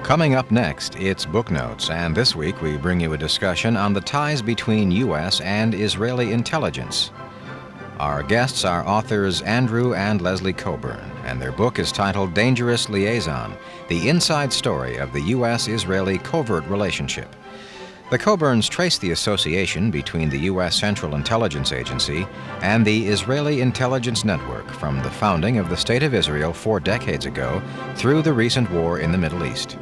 Coming up next, it's Booknotes, and this week we bring you a discussion on the ties between U.S. and Israeli intelligence. Our guests are authors Andrew and Leslie Cockburn, and their book is titled Dangerous Liaisons, the inside story of the U.S. Israeli covert relationship. The Cockburns trace the association between the U.S. Central Intelligence Agency and the Israeli intelligence network from the founding of the State of Israel 4 decades ago through the recent war in the Middle East.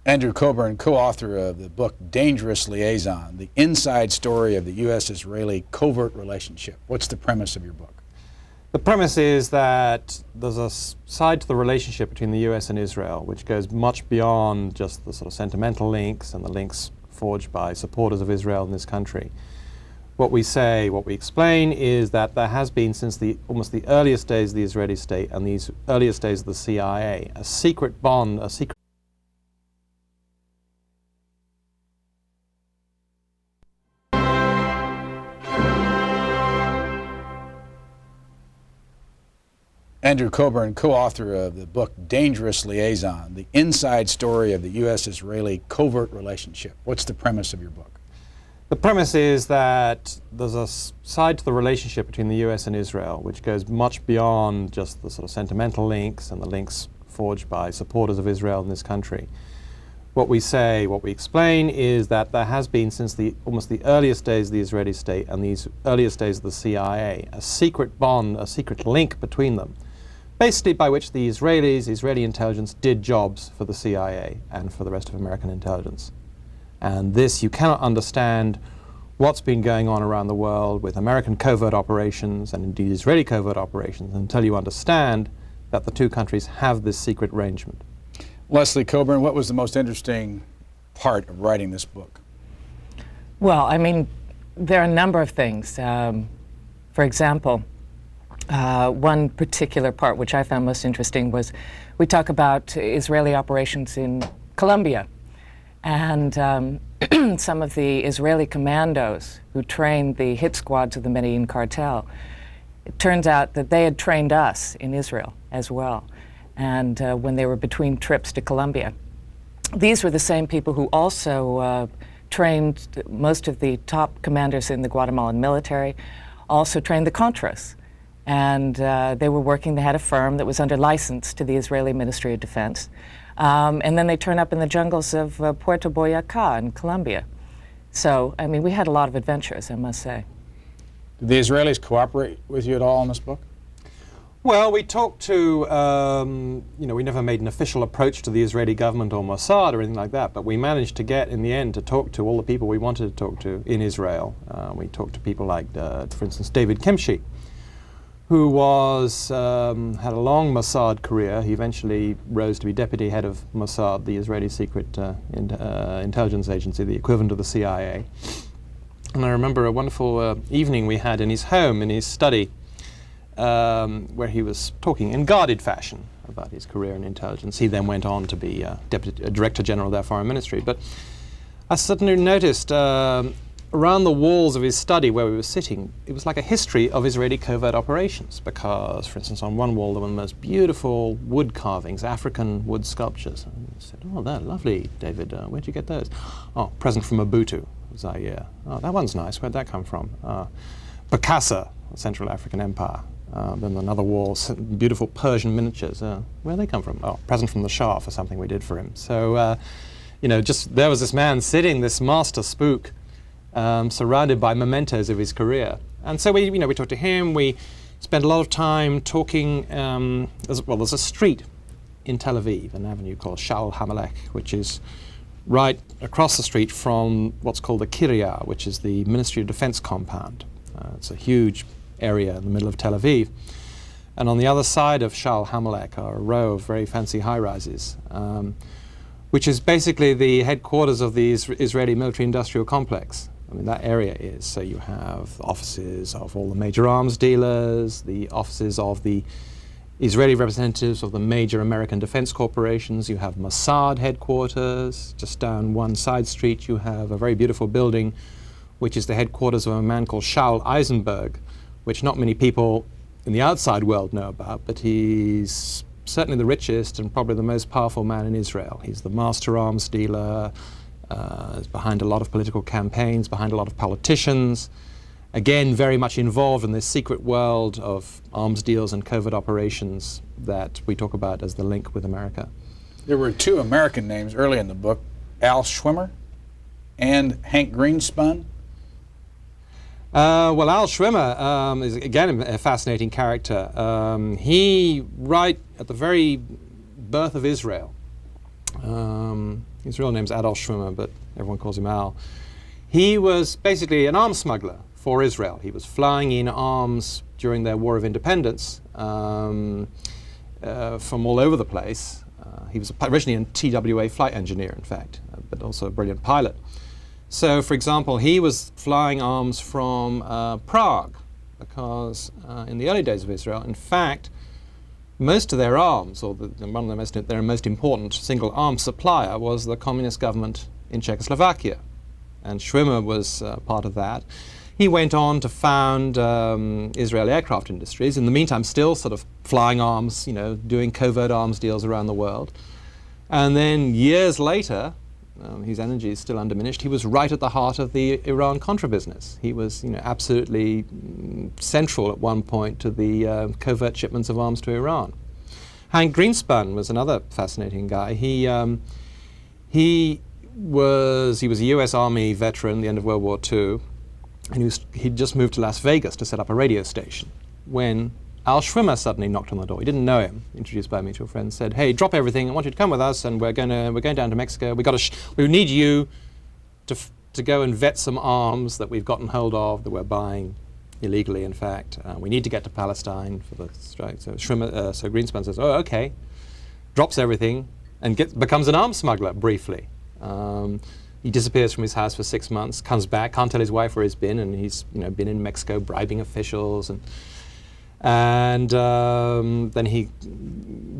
Andrew Cockburn, co-author of the book Dangerous Liaisons, the inside story of the U.S. Israeli covert relationship. What's the premise of your book? The premise is that there's a side to the relationship between the U.S. and Israel which goes much beyond just the sort of sentimental links and the links forged by supporters of Israel in this country. What we explain is that there has been since almost the earliest days of the Israeli state and the earliest days of the CIA, a secret bond, a secret Andrew Cockburn, co-author of the book Dangerous Liaisons, the inside story of the U.S. Israeli covert relationship. What's the premise of your book? The premise is that there's a side to the relationship between the U.S. and Israel which goes much beyond just the sort of sentimental links and the links forged by supporters of Israel in this country. What we explain is that there has been since almost the earliest days of the Israeli state and the earliest days of the CIA, a secret bond, a secret link between them, basically by which the Israeli intelligence did jobs for the CIA and for the rest of American intelligence. And this, you cannot understand what's been going on around the world with American covert operations and indeed Israeli covert operations until you understand that the two countries have this secret arrangement. Leslie Cockburn, what was the most interesting part of writing this book? Well, I mean, there are a number of things. For example, one particular part which I found most interesting was we talk about Israeli operations in Colombia and some of the Israeli commandos who trained the hit squads of the Medellin cartel. It turns out that they had trained us in Israel as well, and when they were between trips to Colombia. These were the same people who also trained most of the top commanders in the Guatemalan military, also trained the Contras. And they had a firm that was under license to the Israeli Ministry of Defense. And then they turn up in the jungles of Puerto Boyacá in Colombia. So, I mean, we had a lot of adventures, I must say. Did the Israelis cooperate with you at all in this book? Well, we talked to, we never made an official approach to the Israeli government or Mossad or anything like that, but we managed to get, in the end, to talk to all the people we wanted to talk to in Israel. We talked to people like, for instance, David Kimchi, who had a long Mossad career. He eventually rose to be deputy head of Mossad, the Israeli secret intelligence agency, the equivalent of the CIA. And I remember a wonderful evening we had in his home, in his study, where he was talking in guarded fashion about his career in intelligence. He then went on to be Director General of their Foreign Ministry. But I suddenly noticed around the walls of his study where we were sitting, it was like a history of Israeli covert operations because, for instance, on one wall there were the most beautiful wood carvings, African wood sculptures. And I said, "Oh, they're lovely, David. Where'd you get those?" "Oh, present from Mobutu." Zaire. "Oh, that one's nice. Where'd that come from?" Bokassa, Central African Empire. Then another wall, beautiful Persian miniatures. Where'd they come from? "Oh, present from the Shah for something we did for him." So, just there was this man sitting, this master spook, surrounded by mementos of his career. And so we talked to him. We spent a lot of time talking. There's a street in Tel Aviv, an avenue called Shaul HaMelech, which is right across the street from what's called the Kiryat, which is the Ministry of Defense compound. It's a huge area in the middle of Tel Aviv. And on the other side of Shaul HaMelech are a row of very fancy high-rises, which is basically the headquarters of the Israeli military-industrial complex. I mean, that area is. So you have offices of all the major arms dealers, the offices of the Israeli representatives of the major American defense corporations. You have Mossad headquarters. Just down one side street you have a very beautiful building which is the headquarters of a man called Shaul Eisenberg, which not many people in the outside world know about, but he's certainly the richest and probably the most powerful man in Israel. He's the master arms dealer, is behind a lot of political campaigns, behind a lot of politicians. Again, very much involved in this secret world of arms deals and covert operations that we talk about as the link with America. There were two American names early in the book, Al Schwimmer and Hank Greenspun. Well, Al Schwimmer is, again, a fascinating character. He, right at the very birth of Israel, his real name's Adolf Schwimmer, but everyone calls him Al. He was basically an arms smuggler for Israel. He was flying in arms during their War of Independence from all over the place. He was originally a TWA flight engineer, in fact, but also a brilliant pilot. So, for example, he was flying arms from Prague because in the early days of Israel, in fact, most of their arms, or one of their most important single arms supplier, was the communist government in Czechoslovakia. And Schwimmer was part of that. He went on to found Israeli aircraft industries, in the meantime still sort of flying arms, you know, doing covert arms deals around the world. And then years later, his energy is still undiminished, he was right at the heart of the Iran-Contra business. He was, you know, absolutely central at one point to the covert shipments of arms to Iran. Hank Greenspun was another fascinating guy. He was a U.S. Army veteran at the end of World War II, and he'd just moved to Las Vegas to set up a radio station when Al Schwimmer suddenly knocked on the door. He didn't know him, introduced by a mutual friend, said, "Hey, drop everything, I want you to come with us, and we're going down to Mexico. We need you to go and vet some arms that we've gotten hold of, that we're buying illegally, in fact. We need to get to Palestine for the strike." So so Greenspun says, "Oh, okay." Drops everything and becomes an arms smuggler briefly. He disappears from his house for 6 months, comes back, can't tell his wife where he's been, and he's, you know, been in Mexico bribing officials, and then he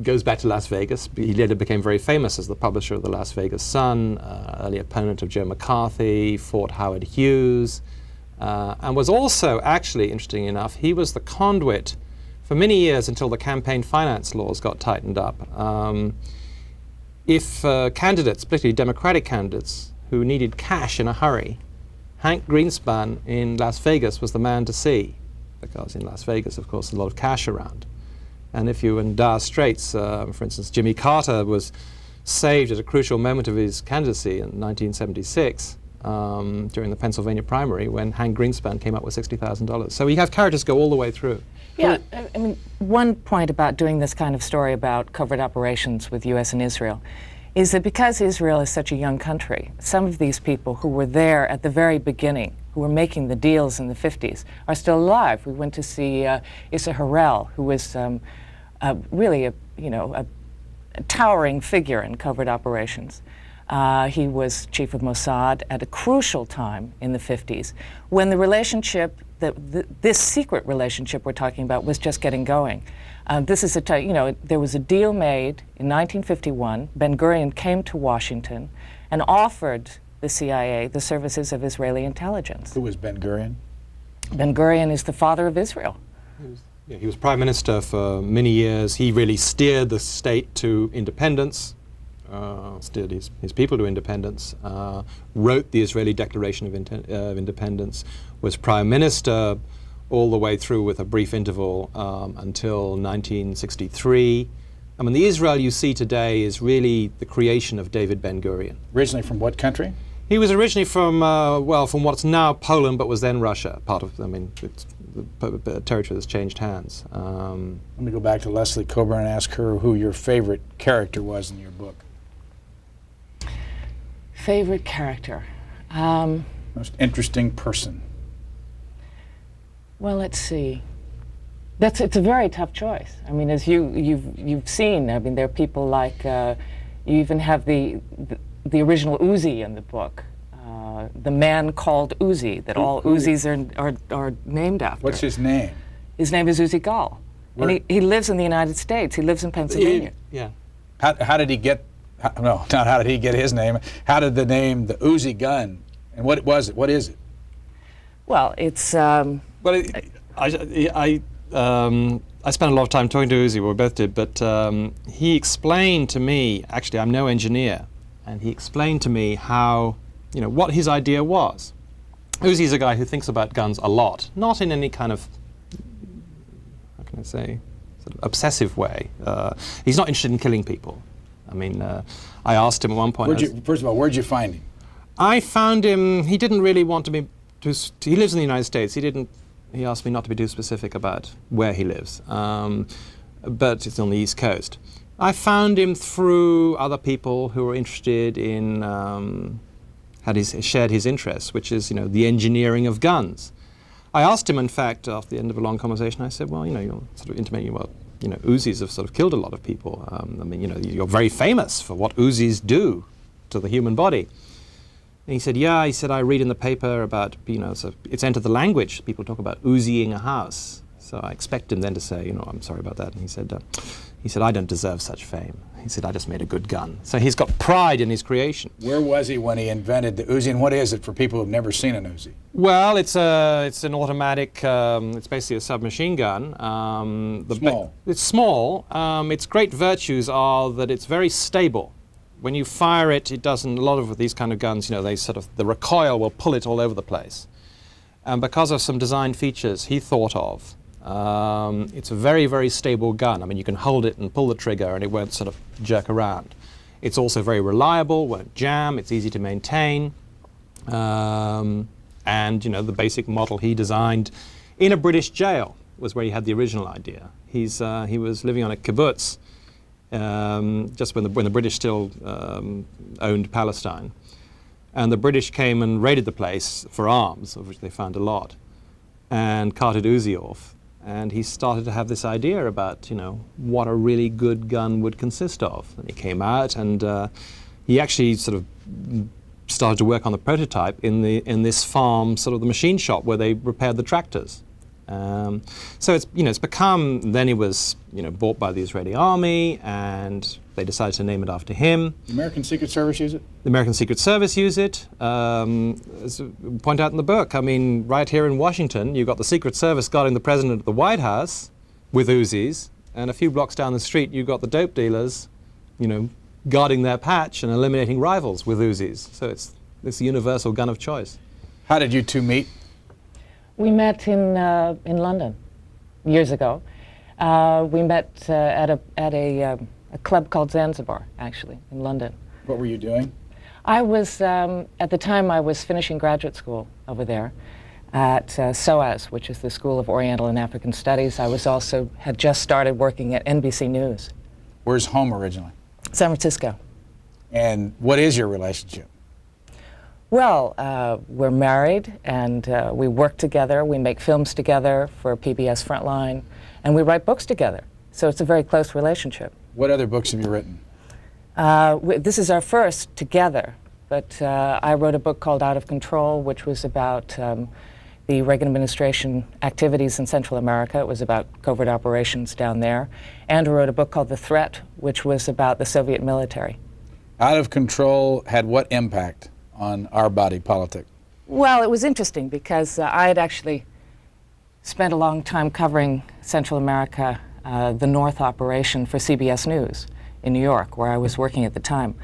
goes back to Las Vegas. He later became very famous as the publisher of the Las Vegas Sun, early opponent of Joe McCarthy, fought Howard Hughes, and was also, actually, interesting enough, he was the conduit for many years until the campaign finance laws got tightened up. If candidates, particularly Democratic candidates, who needed cash in a hurry, Hank Greenspun in Las Vegas was the man to see, because in Las Vegas, of course, a lot of cash around. And if you were in dire straits, for instance, Jimmy Carter was saved at a crucial moment of his candidacy in 1976 during the Pennsylvania primary when Hank Greenspun came up with $60,000. So we have characters go all the way through. Yeah, I mean, one point about doing this kind of story about covert operations with U.S. and Israel is that because Israel is such a young country, some of these people who were there at the very beginning, who were making the deals in the 50s, are still alive. We went to see Issa Harel, who was really a towering figure in covert operations. He was chief of Mossad at a crucial time in the 50s, when the relationship, this secret relationship we're talking about, was just getting going. This is there was a deal made in 1951. Ben-Gurion came to Washington and offered the CIA the services of Israeli intelligence. Who was Ben-Gurion? Ben-Gurion is the father of Israel. He was prime minister for many years. He really steered the state to independence, steered his people to independence, wrote the Israeli Declaration of Independence, was prime minister all the way through with a brief interval until 1963. I mean, the Israel you see today is really the creation of David Ben-Gurion. Originally from what country? He was originally from what's now Poland, but was then Russia. Part of, the territory that's changed hands. Let me go back to Leslie Cockburn and ask her who your favorite character was in your book. Favorite character? Most interesting person? Well, let's see. It's a very tough choice. I mean, as you've seen, I mean, there are people like you even have the original Uzi in the book, the man called Uzi, that all Uzis are named after. What's his name? His name is Uzi Gal, and he lives in the United States. He lives in Pennsylvania. Yeah. How did he get? No, not how did he get his name. How did the name the Uzi gun? And what was it? What is it? Well, it's... Well, I spent a lot of time talking to Uzi, we both did, but he explained to me, actually I'm no engineer, and he explained to me how, what his idea was. Uzi's a guy who thinks about guns a lot, not in any kind of, how can I say, sort of obsessive way. He's not interested in killing people. I mean, I asked him at one point... First of all, where'd you find him? I found him, he didn't really want to be, he lives in the United States, he asked me not to be too specific about where he lives, but it's on the East Coast. I found him through other people who were interested in, shared his interests, which is, the engineering of guns. I asked him, in fact, after the end of a long conversation, I said, well, you're sort of intimating, well, Uzis have sort of killed a lot of people. I mean, you're very famous for what Uzis do to the human body. And he said, yeah, he said, I read in the paper about, so it's entered the language. People talk about Uziing a house. So I expect him then to say, I'm sorry about that. And he said, I don't deserve such fame. He said, I just made a good gun. So he's got pride in his creation. Where was he when he invented the Uzi, and what is it for people who've never seen an Uzi? Well, it's an automatic, it's basically a submachine gun. Small. It's small. Its great virtues are that it's very stable. When you fire it, it doesn't, a lot of these kind of guns, the recoil will pull it all over the place. And because of some design features he thought of, it's a very, very stable gun. I mean, you can hold it and pull the trigger and it won't sort of jerk around. It's also very reliable, won't jam, it's easy to maintain. And, the basic model he designed in a British jail was where he had the original idea. He was living on a kibbutz just when the British still owned Palestine. And the British came and raided the place for arms, of which they found a lot, and carted Uzi off. And he started to have this idea about, what a really good gun would consist of. And he came out and he actually sort of started to work on the prototype in this farm, sort of the machine shop where they repaired the tractors. So it's become, then he was, bought by the Israeli army, and they decided to name it after him. The American Secret Service use it? The American Secret Service use it. As we point out in the book, I mean, right here in Washington, you've got the Secret Service guarding the president at the White House with Uzis, and a few blocks down the street, you've got the dope dealers, guarding their patch and eliminating rivals with Uzis. So it's this universal gun of choice. How did you two meet? We met in London years ago. We met at a club called Zanzibar, actually, in London. What were you doing? I was, at the time, I was finishing graduate school over there at SOAS, which is the School of Oriental and African Studies. I was also, had just started working at NBC News. Where's home originally? San Francisco. And what is your relationship? Well, we're married, and we work together. We make films together for PBS Frontline, and we write books together. So it's a very close relationship. What other books have you written? This is our first together, but I wrote a book called Out of Control, which was about the Reagan administration activities in Central America. It was about covert operations down there. Andrew wrote a book called The Threat, which was about the Soviet military. Out of Control had what impact on our body politic? Well, it was interesting because I had actually spent a long time covering Central America, the North operation for CBS News in New York, where I was working at the time.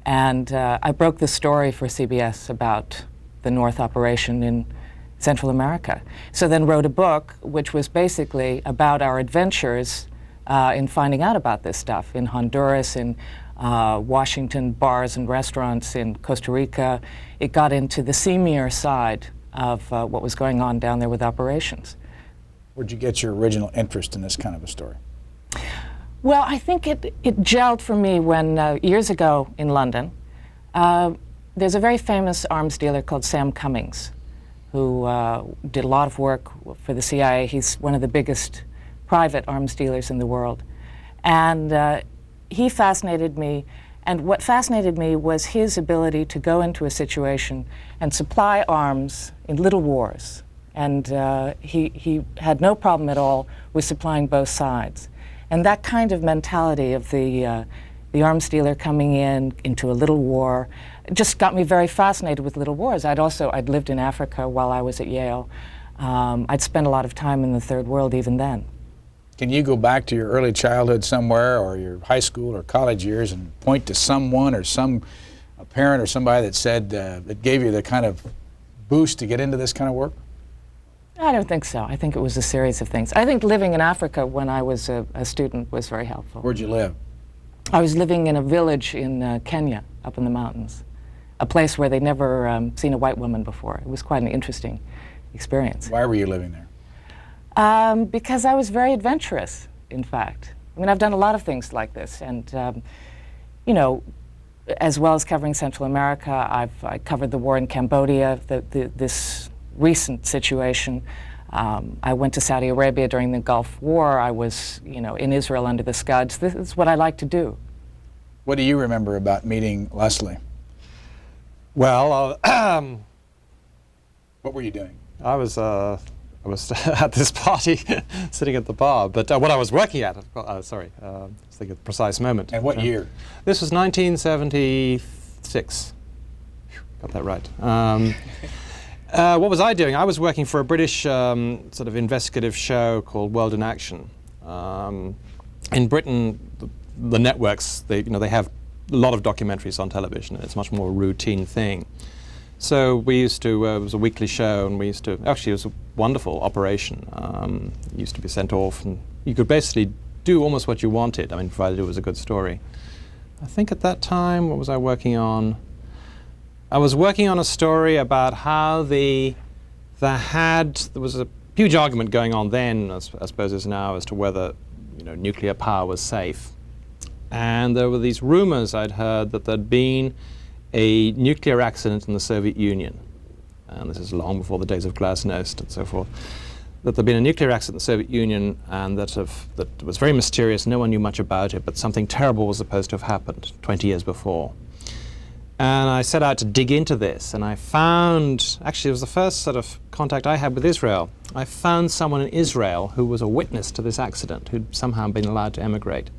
And I broke the story for CBS about the North operation in Central America. So then wrote a book which was basically about our adventures in finding out about this stuff in Honduras, in Washington, bars and restaurants in Costa Rica. It got into the seamier side of what was going on down there with operations. Where'd you get your original interest in this kind of a story? Well, I think it gelled for me when, years ago in London, there's a very famous arms dealer called Sam Cummings, who did a lot of work for the CIA. He's one of the biggest private arms dealers in the world. And he fascinated me, and what fascinated me was his ability to go into a situation and supply arms in little wars. And he had no problem at all with supplying both sides. And that kind of mentality of the the arms dealer coming into a little war. It just got me very fascinated with little wars. I'd lived in Africa while I was at Yale. I'd spent a lot of time in the Third World even then. Can you go back to your early childhood somewhere, or your high school or college years, and point to someone or a parent or somebody that said, that gave you the kind of boost to get into this kind of work? I don't think so. I think it was a series of things. I think living in Africa when I was a student was very helpful. Where'd you live? I was living in a village in Kenya, up in the mountains, a place where they'd never seen a white woman before. It was quite an interesting experience. Why were you living there? Because I was very adventurous, in fact. I mean, I've done a lot of things like this, and you know, as well as covering Central America, I covered the war in Cambodia, this recent situation. I went to Saudi Arabia during the Gulf War. I was, you know, in Israel under the Scuds. This is what I like to do. What do you remember about meeting Leslie? Well, what were you doing? I was at this party, sitting at the bar. But what I was working at, sorry, let's think of the precise moment. And what year? This was 1976. Got that right. What was I doing? I was working for a British sort of investigative show called World in Action. In Britain, the networks, they have a lot of documentaries on television, and it's much more a routine thing. So we used to, it was a weekly show, and we used to, actually it was a wonderful operation. You used to be sent off, and you could basically do almost what you wanted, I mean, provided it was a good story. I think at that time, what was I working on? I was working on a story about how there was a huge argument going on then, I suppose as now, as to whether, you know, nuclear power was safe. And there were these rumors I'd heard that there'd been a nuclear accident in the Soviet Union, and this is long before the days of Glasnost and so forth, that there'd been a nuclear accident in the Soviet Union, and that was very mysterious, no one knew much about it, but something terrible was supposed to have happened 20 years before. And I set out to dig into this, and I found, actually it was the first sort of contact I had with Israel. I found someone in Israel who was a witness to this accident, who'd somehow been allowed to emigrate,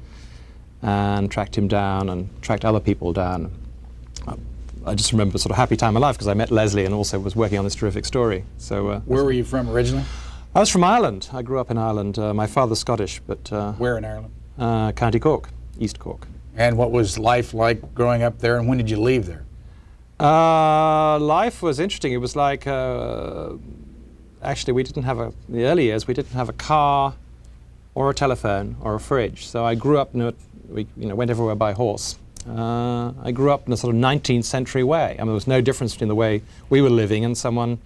and tracked him down and tracked other people down. I just remember a sort of happy time of life because I met Leslie and also was working on this terrific story. So, where were you from originally? I was from Ireland. I grew up in Ireland. My father's Scottish, but... where in Ireland? County Cork, East Cork. And what was life like growing up there, and when did you leave there? Life was interesting. It was like, actually we didn't have in the early years, we didn't have a car or a telephone or a fridge. So I grew up, we went everywhere by horse. I grew up in a sort of 19th century way. I mean, there was no difference between the way we were living and someone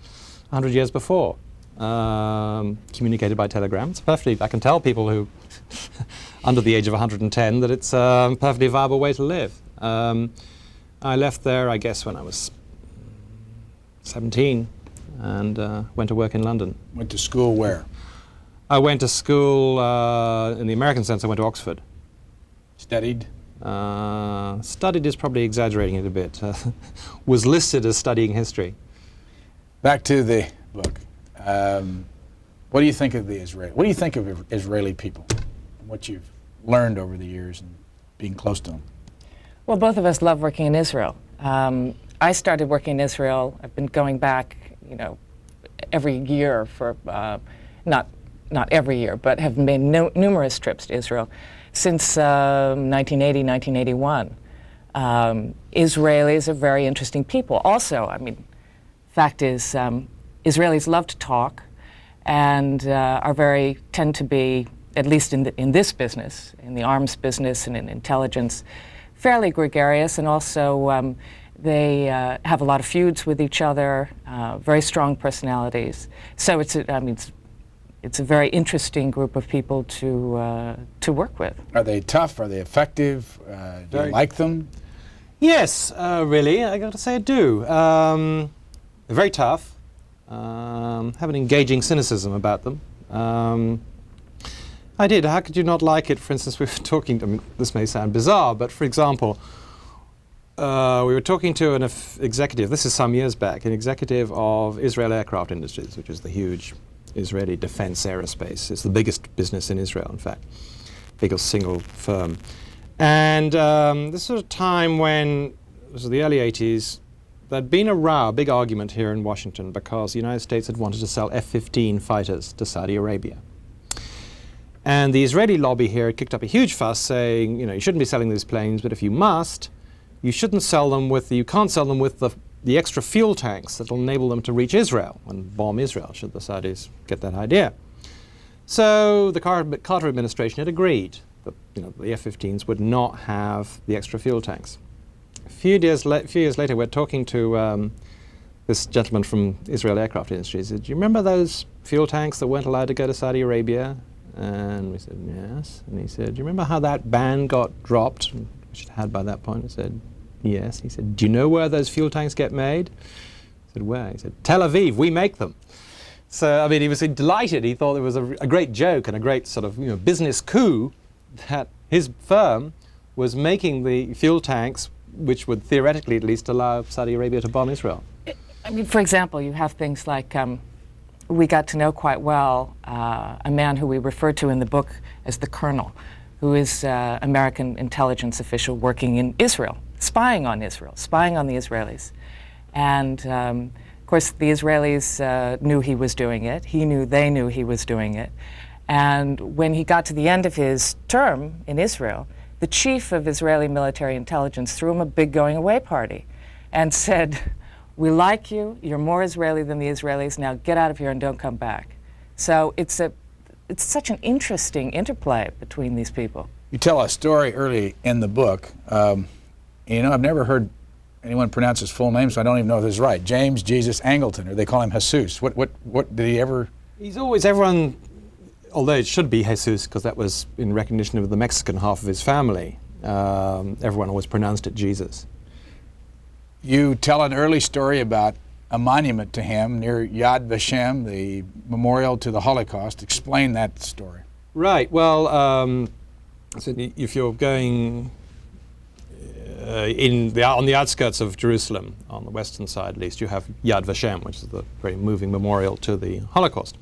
100 years before. Communicated by telegram. It's perfectly, I can tell people who under the age of 110 that it's a perfectly viable way to live. I left there, I guess, when I was 17 and went to work in London. Went to school where? I went to school, in the American sense, I went to Oxford. Studied? Studied is probably exaggerating it a bit. Was listed as studying history. Back to the book. What do you think of what do you think of Israeli people and what you've learned over the years and being close to them? Well, both of us love working in Israel. I started working in Israel. I've been going back, you know, every year for, not every year, but have made numerous trips to Israel since 1980, 1981. Israelis are very interesting people. Also, I mean, fact is, Israelis love to talk and tend to be, at least in this business, in the arms business and in intelligence, fairly gregarious, and also they have a lot of feuds with each other, very strong personalities. So it's a very interesting group of people to work with. Are they tough? Are they effective? Do you like them? Yes, really, I got to say I do. They're very tough. Have an engaging cynicism about them. I did. How could you not like it? For instance, we were talking, I mean, this may sound bizarre, but for example, we were talking to an executive, this is some years back, an executive of Israel Aircraft Industries, which is the huge Israeli defense aerospace. It's the biggest business in Israel, in fact, biggest single firm. And this was a time when, this was the early 80s, there'd been a row, a big argument here in Washington because the United States had wanted to sell F-15 fighters to Saudi Arabia. And the Israeli lobby here had kicked up a huge fuss saying, you know, you shouldn't be selling these planes, but if you must, you shouldn't sell them with, you can't sell them with the extra fuel tanks that will enable them to reach Israel and bomb Israel, should the Saudis get that idea. So the Carter administration had agreed that, you know, the F-15s would not have the extra fuel tanks. A few years later, we're talking to this gentleman from Israel Aircraft Industries. He said, do you remember those fuel tanks that weren't allowed to go to Saudi Arabia? And we said, yes. And he said, do you remember how that ban got dropped? Which it had by that point. I said, yes. He said, do you know where those fuel tanks get made? I said, where? He said, Tel Aviv, we make them. So, I mean, he was delighted. He thought it was a great joke and a great sort of, you know, business coup that his firm was making the fuel tanks which would theoretically at least allow Saudi Arabia to bomb Israel. I mean, for example, you have things like, we got to know quite well a man who we refer to in the book as the Colonel, who is American intelligence official working in Israel, spying on the Israelis. And of course, the Israelis knew he was doing it. He knew they knew he was doing it. And when he got to the end of his term in Israel, the chief of Israeli military intelligence threw him a big going-away party and said, we like you, you're more Israeli than the Israelis, now get out of here and don't come back. So it's such an interesting interplay between these people. You tell a story early in the book. You know, I've never heard anyone pronounce his full name, so I don't even know if this is right. James Jesus Angleton, or they call him Jesus. What did he ever? He's always, everyone, although it should be Jesus, because that was in recognition of the Mexican half of his family, everyone always pronounced it Jesus. You tell an early story about a monument to him near Yad Vashem, the memorial to the Holocaust. Explain that story. Right. Well, so if you're going on the outskirts of Jerusalem, on the western side at least, you have Yad Vashem, which is the very moving memorial to the Holocaust.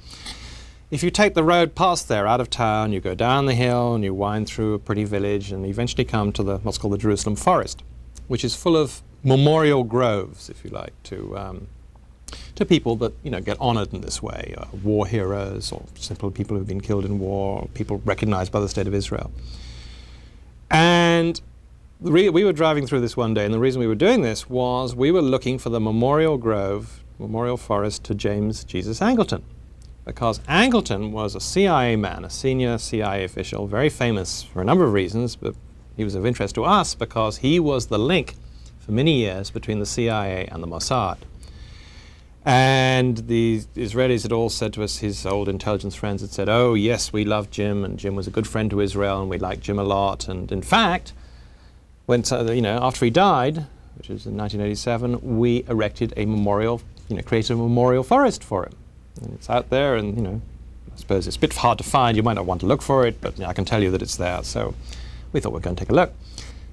If you take the road past there, out of town, you go down the hill and you wind through a pretty village and eventually come to what's called the Jerusalem Forest, which is full of memorial groves, if you like, to people that, you know, get honored in this way, war heroes or simple people who've been killed in war, or people recognized by the State of Israel. And we were driving through this one day, and the reason we were doing this was we were looking for the memorial grove, memorial forest to James Jesus Angleton, because Angleton was a CIA man, a senior CIA official, very famous for a number of reasons, but he was of interest to us because he was the link for many years between the CIA and the Mossad. And the Israelis had all said to us, his old intelligence friends had said, oh yes, we love Jim, and Jim was a good friend to Israel, and we liked Jim a lot. And in fact, when, you know, after he died, which was in 1987, we erected a memorial, you know, created a memorial forest for him. And it's out there, and, you know, I suppose it's a bit hard to find. You might not want to look for it, but, you know, I can tell you that it's there. So we thought we'd go and take a look.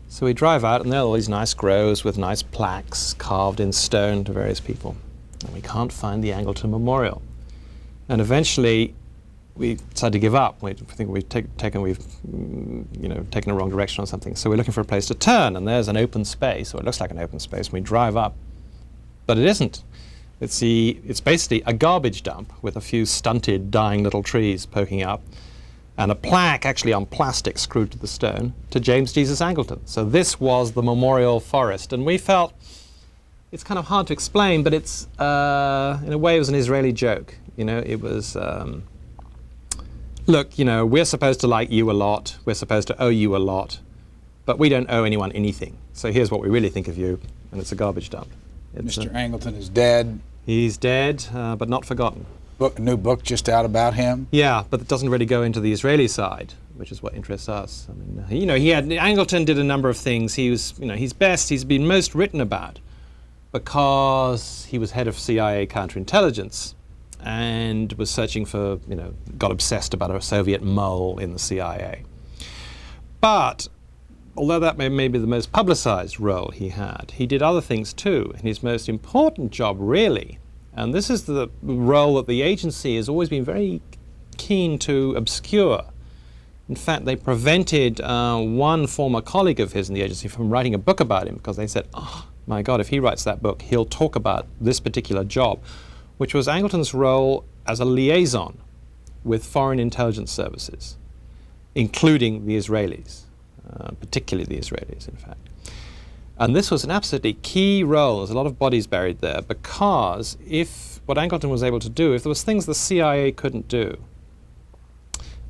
So we drive out, and there are all these nice groves with nice plaques carved in stone to various people. And we can't find the Angleton Memorial. And eventually, we decided to give up. We think we've taken the wrong direction or something. So we're looking for a place to turn, and there's an open space, or it looks like an open space, and we drive up. But it isn't. It's basically a garbage dump with a few stunted, dying little trees poking up, and a plaque actually on plastic screwed to the stone to James Jesus Angleton. So this was the memorial forest, and we felt it's kind of hard to explain, but it's in a way it was an Israeli joke. You know, it was look, you know, we're supposed to like you a lot, we're supposed to owe you a lot, but we don't owe anyone anything. So here's what we really think of you, and it's a garbage dump. Mr. Angleton is dead. He's dead, but not forgotten. A new book just out about him? Yeah, but it doesn't really go into the Israeli side, which is what interests us. I mean, you know, Angleton did a number of things. He was, you know, he's been most written about because he was head of CIA counterintelligence and was searching for, you know, got obsessed about a Soviet mole in the CIA. But although that may be the most publicized role he had, he did other things too. And his most important job, really, and this is the role that the agency has always been very keen to obscure, In fact, they prevented one former colleague of his in the agency from writing a book about him because they said, oh my God, if he writes that book, he'll talk about this particular job, which was Angleton's role as a liaison with foreign intelligence services, including the Israelis, particularly the Israelis, in fact. And this was an absolutely key role. There's a lot of bodies buried there because if what Angleton was able to do, if there was things the CIA couldn't do,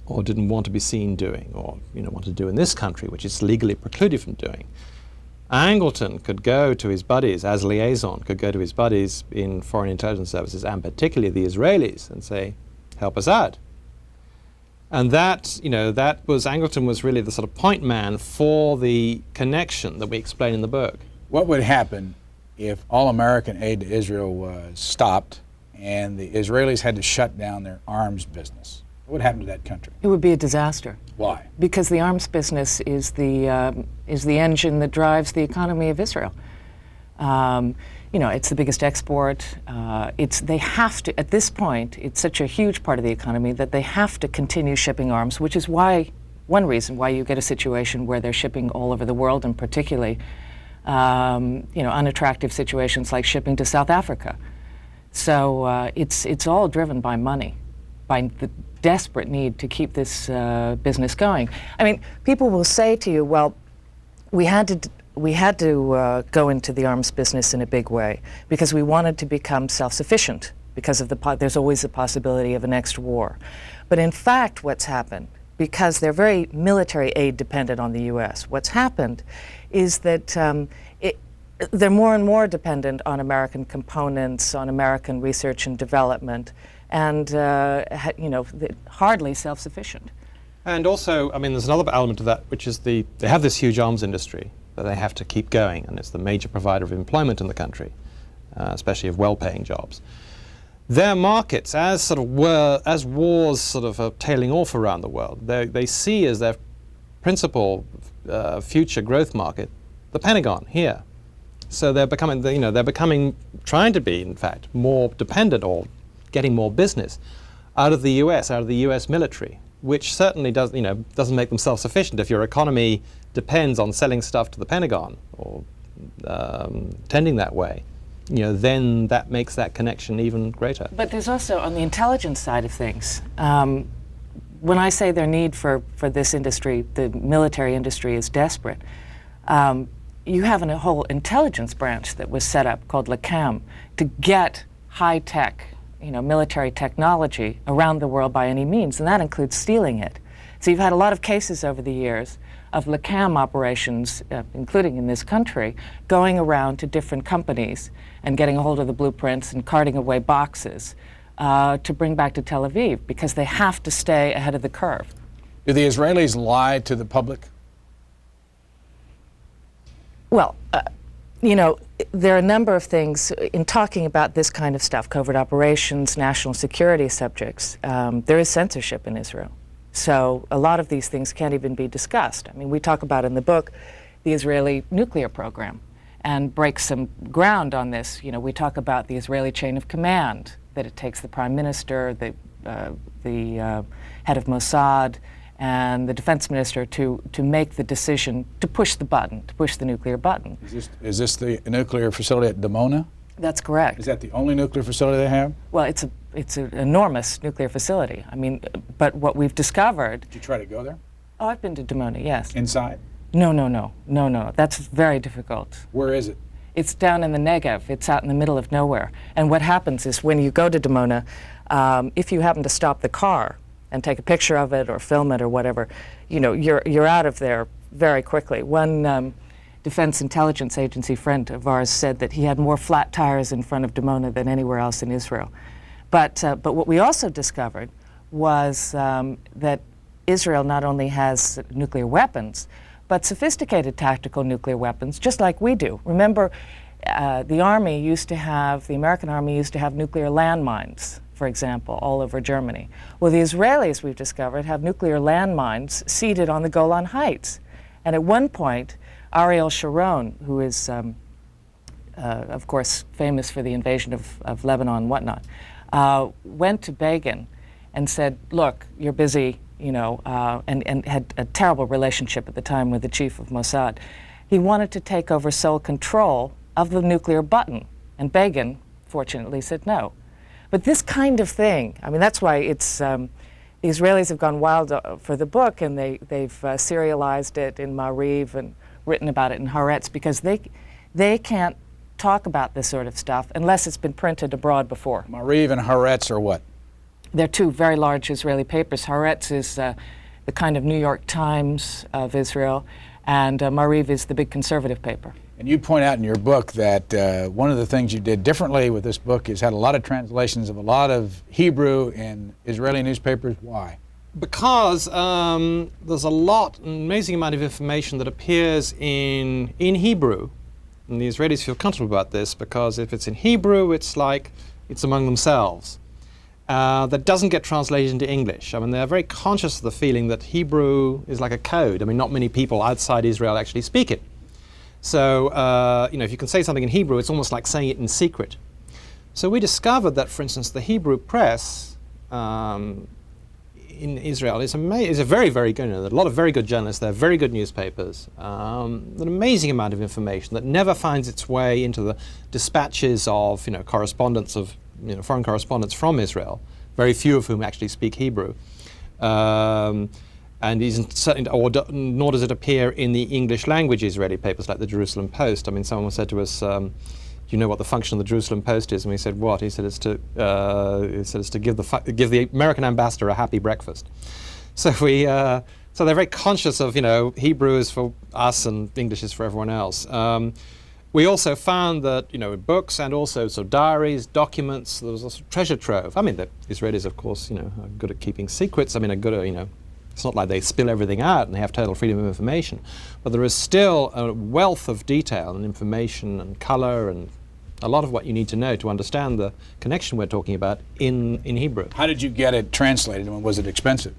or didn't want to be seen doing, or wanted to do in this country, which it's legally precluded from doing, Angleton could go to his buddies as liaison, could go to his buddies in foreign intelligence services, and particularly the Israelis, and say, help us out. And that, Angleton was really the sort of point man for the connection that we explain in the book. What would happen if all American aid to Israel was stopped and the Israelis had to shut down their arms business? What would happen to that country? It would be a disaster. Why? Because the arms business is the engine that drives the economy of Israel. It's the biggest export. They have to, at this point, it's such a huge part of the economy that they have to continue shipping arms, which is one reason why you get a situation where they're shipping all over the world, and particularly, unattractive situations like shipping to South Africa. So it's all driven by money, by the desperate need to keep this business going. I mean, people will say to you, well, we had to go into the arms business in a big way because we wanted to become self-sufficient because of there's always the possibility of a next war. But in fact, what's happened, because they're very military aid dependent on the U.S., what's happened is that they're more and more dependent on American components, on American research and development, and hardly self-sufficient. And also, I mean, there's another element to that, which is they have this huge arms industry that they have to keep going, and it's the major provider of employment in the country, especially of well-paying jobs. Their markets, as wars sort of are tailing off around the world, they see as their principal future growth market the Pentagon here. So they're becoming, trying to be, in fact, more dependent or getting more business out of the U.S. military, which certainly doesn't make them self-sufficient. If your economy depends on selling stuff to the Pentagon or tending that way, then that makes that connection even greater. But there's also, on the intelligence side of things, when I say their need for this industry, the military industry is desperate, you have a whole intelligence branch that was set up called LACAM to get high-tech, military technology around the world by any means, and that includes stealing it. So you've had a lot of cases over the years of LACAM operations, including in this country, going around to different companies and getting a hold of the blueprints and carting away boxes to bring back to Tel Aviv because they have to stay ahead of the curve. Do the Israelis lie to the public? Well, there are a number of things in talking about this kind of stuff, covert operations, national security subjects. There is censorship in Israel. So a lot of these things can't even be discussed. I mean, we talk about in the book the Israeli nuclear program and break some ground on this. We talk about the Israeli chain of command, that it takes the prime minister, the head of Mossad, and the defense minister to make the decision to push the nuclear button. Is this the nuclear facility at Dimona? That's correct. Is that the only nuclear facility they have? Well, it's an enormous nuclear facility. I mean, but what we've discovered... Did you try to go there? Oh, I've been to Dimona, yes. Inside? No. That's very difficult. Where is it? It's down in the Negev. It's out in the middle of nowhere. And what happens is when you go to Dimona, if you happen to stop the car and take a picture of it or film it or whatever, you're out of there very quickly. One Defense Intelligence Agency friend of ours said that he had more flat tires in front of Dimona than anywhere else in Israel. But what we also discovered was that Israel not only has nuclear weapons, but sophisticated tactical nuclear weapons, just like we do. Remember, the American Army used to have nuclear landmines, for example, all over Germany. Well, the Israelis, we've discovered, have nuclear landmines seated on the Golan Heights. And at one point, Ariel Sharon, who is, of course, famous for the invasion of Lebanon and whatnot, went to Begin and said, look, you're busy you know, and had a terrible relationship at the time with the chief of Mossad. He wanted to take over sole control of the nuclear button, and Begin, fortunately, said no. But this kind of thing, I mean, that's why it's, the Israelis have gone wild for the book, and they've serialized it in Ma'ariv and written about it in Haaretz, because they can't talk about this sort of stuff unless it's been printed abroad before. Ma'ariv and Haaretz are what? They're two very large Israeli papers. Haaretz is the kind of New York Times of Israel, and Ma'ariv is the big conservative paper. And you point out in your book that one of the things you did differently with this book is had a lot of translations of a lot of Hebrew in Israeli newspapers. Why? Because there's an amazing amount of information that appears in Hebrew, and the Israelis feel comfortable about this because if it's in Hebrew, it's like it's among themselves. That doesn't get translated into English. I mean, they're very conscious of the feeling that Hebrew is like a code. I mean, not many people outside Israel actually speak it. So, you know, if you can say something in Hebrew, it's almost like saying it in secret. So we discovered that, for instance, the Hebrew press in Israel is a very, very good, you know, there are a lot of very good journalists, there are very good newspapers, an amazing amount of information that never finds its way into the dispatches of, you know, correspondents of, you know, foreign correspondents from Israel, very few of whom actually speak Hebrew. And nor does it appear in the English language Israeli papers like the Jerusalem Post. I mean, someone said to us, do you know what the function of the Jerusalem Post is? And we said, what? He said, it's to give the American ambassador a happy breakfast. So so they're very conscious of, you know, Hebrew is for us and English is for everyone else. We also found that, you know, books and also sort of diaries, documents, there was a treasure trove. I mean, the Israelis, of course, you know, are good at keeping secrets. I mean, are good at, you know, it's not like they spill everything out and they have total freedom of information. But there is still a wealth of detail and information and color and a lot of what you need to know to understand the connection we're talking about in Hebrew. How did you get it translated, and was it expensive?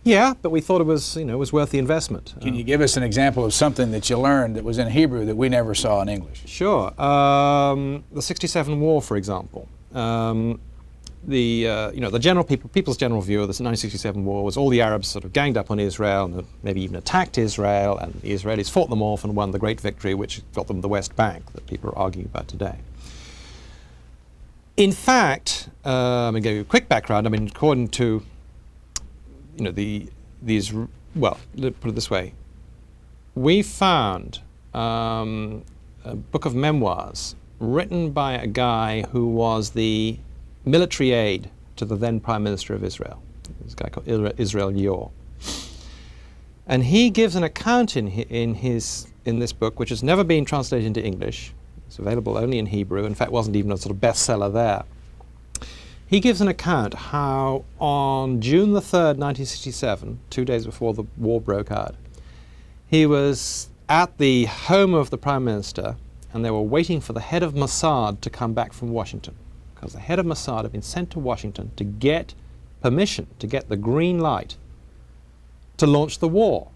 Yeah, but we thought it was, you know, it was worth the investment. Can you give us an example of something that you learned that was in Hebrew that we never saw in English? Sure. The '67 war, for example. You know, the people's general view of the 1967 war was all the Arabs sort of ganged up on Israel and maybe even attacked Israel, and the Israelis fought them off and won the great victory, which got them the West Bank that people are arguing about today. In fact, I'm going to give you a quick background. I mean, according to, you know, well, let's put it this way. We found a book of memoirs written by a guy who was the military aide to the then Prime Minister of Israel, this guy called Israel Yor. And he gives an account in this book, which has never been translated into English. It's available only in Hebrew. In fact, wasn't even a sort of bestseller there. He gives an account how on June the 3rd, 1967, 2 days before the war broke out, he was at the home of the Prime Minister and they were waiting for the head of Mossad to come back from Washington, because the head of Mossad had been sent to Washington to get permission, to get the green light to launch the war.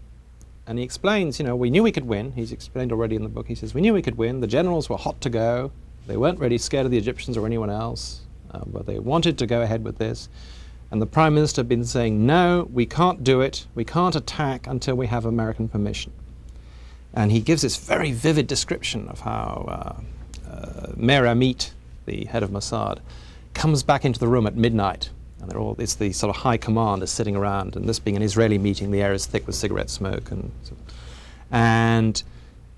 And he explains, you know, we knew we could win. He's explained already in the book. He says, we knew we could win. The generals were hot to go. They weren't really scared of the Egyptians or anyone else, but they wanted to go ahead with this. And the Prime Minister had been saying, no, we can't do it. We can't attack until we have American permission. And he gives this very vivid description of how Meir Amit, the head of Mossad, comes back into the room at midnight. And it's the sort of high command is sitting around, and this being an Israeli meeting, the air is thick with cigarette smoke. And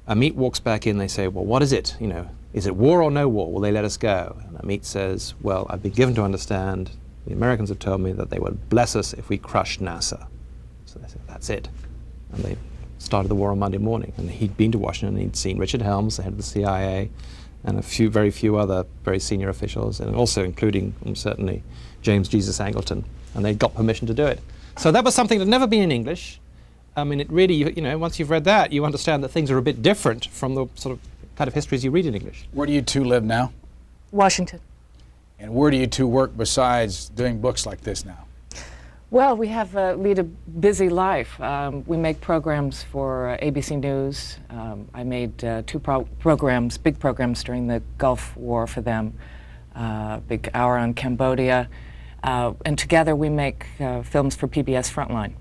Amit walks back in, they say, well, what is it? You know, is it war or no war? Will they let us go? And Amit says, well, I've been given to understand, the Americans have told me that they would bless us if we crushed Nasser. So they said, that's it. And they started the war on Monday morning. And he'd been to Washington, and he'd seen Richard Helms, the head of the CIA, and very few other very senior officials, and also including certainly James Jesus Angleton, and they got permission to do it. So that was something that had never been in English. I mean, it really, you know, once you've read that, you understand that things are a bit different from the sort of kind of histories you read in English. Where do you two live now? Washington. And where do you two work besides doing books like this now? Well, we lead a busy life. We make programs for ABC News. I made two programs, big programs during the Gulf War for them, big hour on Cambodia. And together we make films for PBS Frontline.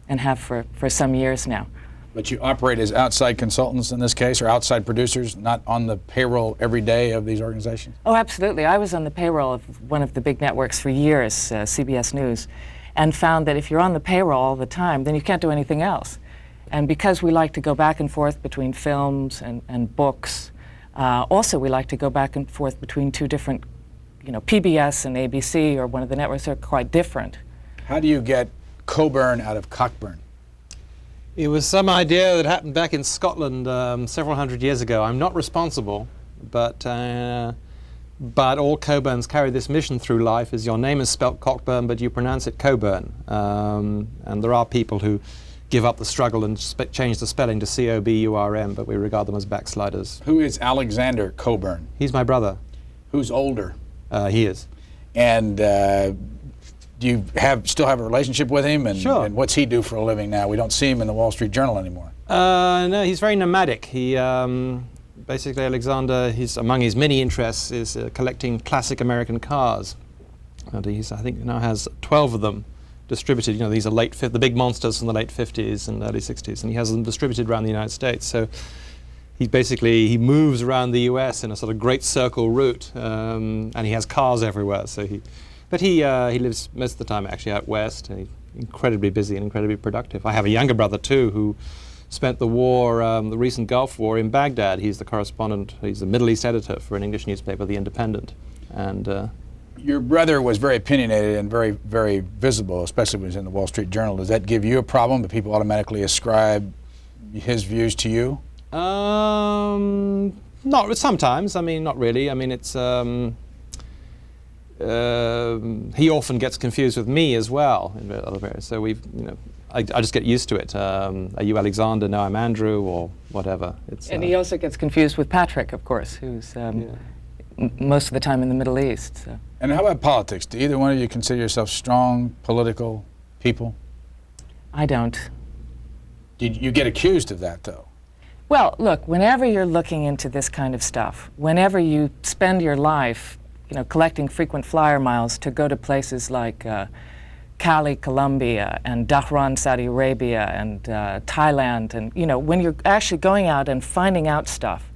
and have for some years now. But you operate as outside consultants in this case, or outside producers, not on the payroll every day of these organizations? Oh, absolutely. I was on the payroll of one of the big networks for years, CBS News, and found that if you're on the payroll all the time, then you can't do anything else. And because we like to go back and forth between films and books, also we like to go back and forth between two different, PBS and ABC, or one of the networks, are quite different. How do you get Cockburn out of Cockburn? It was some idea that happened back in Scotland several hundred years ago. I'm not responsible, but all Cockburns carry this mission through life: is your name is spelt Cockburn, but you pronounce it Cockburn. And there are people who give up the struggle and change the spelling to C-O-B-U-R-M, but we regard them as backsliders. Who is Alexander Cockburn? He's my brother. Who's older? He is. And do you still have a relationship with him? And, Sure. and what's he do for a living now? We don't see him in the Wall Street Journal anymore. No, he's very nomadic. He basically, Alexander, among his many interests is collecting classic American cars. And I think now has 12 of them distributed. These are the big monsters from the late 50s and early 60s, and he has them distributed around the United States. So he moves around the U.S. in a sort of great circle route, and he has cars everywhere. But he lives most of the time actually out west. He's incredibly busy and incredibly productive. I have a younger brother too who spent the war, the recent Gulf War, in Baghdad. He's the correspondent. He's the Middle East editor for an English newspaper, The Independent. And your brother was very opinionated and very, very visible, especially when he was in the Wall Street Journal. Does that give you a problem that people automatically ascribe his views to you? Not sometimes. Not really. It's. He often gets confused with me as well in other areas. So I just get used to it. Are you Alexander? No, I'm Andrew, or whatever. And he also gets confused with Patrick, of course, who's most of the time in the Middle East. So. And how about politics? Do either one of you consider yourself strong political people? I don't. You get accused of that, though. Well, look, whenever you're looking into this kind of stuff, whenever you spend your life collecting frequent flyer miles to go to places like Cali, Colombia, and Dhahran, Saudi Arabia, and Thailand, and when you're actually going out and finding out stuff,